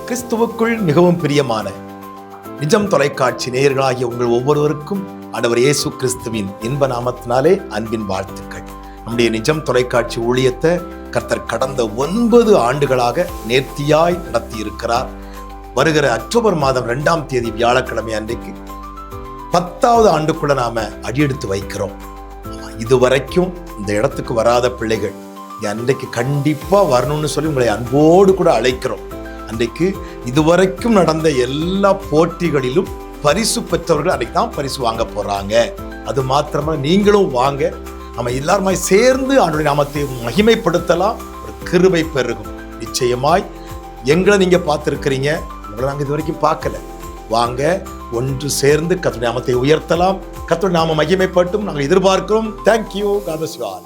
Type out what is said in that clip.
கிறிஸ்துவுக்குள் மிகவும் பிரியமான நிஜம் தொலைக்காட்சி நேயர்களாகிய உங்கள் ஒவ்வொருவருக்கும் ஆண்டவர் இயேசு கிறிஸ்துவின் இன்ப நாமத்தினாலே அன்பின் வாழ்த்துக்கள். நம்முடைய நிஜம் தொலைக்காட்சி ஊழியத்தை கர்த்தர் கடந்த 9 ஆண்டுகளாக நேர்த்தியாய் நடத்தி இருக்கிறார். வருகிற அக்டோபர் மாதம் 2ஆம் தேதி வியாழக்கிழமை அன்றைக்கு 10வது ஆண்டுக்குள்ள நாம அடியெடுத்து வைக்கிறோம். இதுவரைக்கும் இந்த இடத்துக்கு வராத பிள்ளைகள் அன்றைக்கு கண்டிப்பா வரணும்னு சொல்லி உங்களை அன்போடு கூட அழைக்கிறோம். அன்றைக்கு இதுவரைக்கும் நடந்த எல்லா போட்டிகளிலும் பரிசு பெற்றவர்கள் அன்றைக்கு தான் பரிசு வாங்க போறாங்க. அது மாத்திரமா நீங்களும் வாங்க, நம்ம எல்லாருமே சேர்ந்து ஆண்டவருடைய நாமத்தை மகிமைப்படுத்தலாம். ஒரு கிருபை பெருகும். நிச்சயமாய் எங்களை நீங்க பார்த்திருக்கிறீங்க, உங்களை நாங்கள் இது வரைக்கும் பார்க்கல. வாங்க, ஒன்று சேர்ந்து கர்த்தருடைய நாமத்தை உயர்த்தலாம். கர்த்தருடைய நாம மகிமைப்பட்டும் நாங்கள் எதிர்பார்க்கிறோம். Thank you. God bless you all.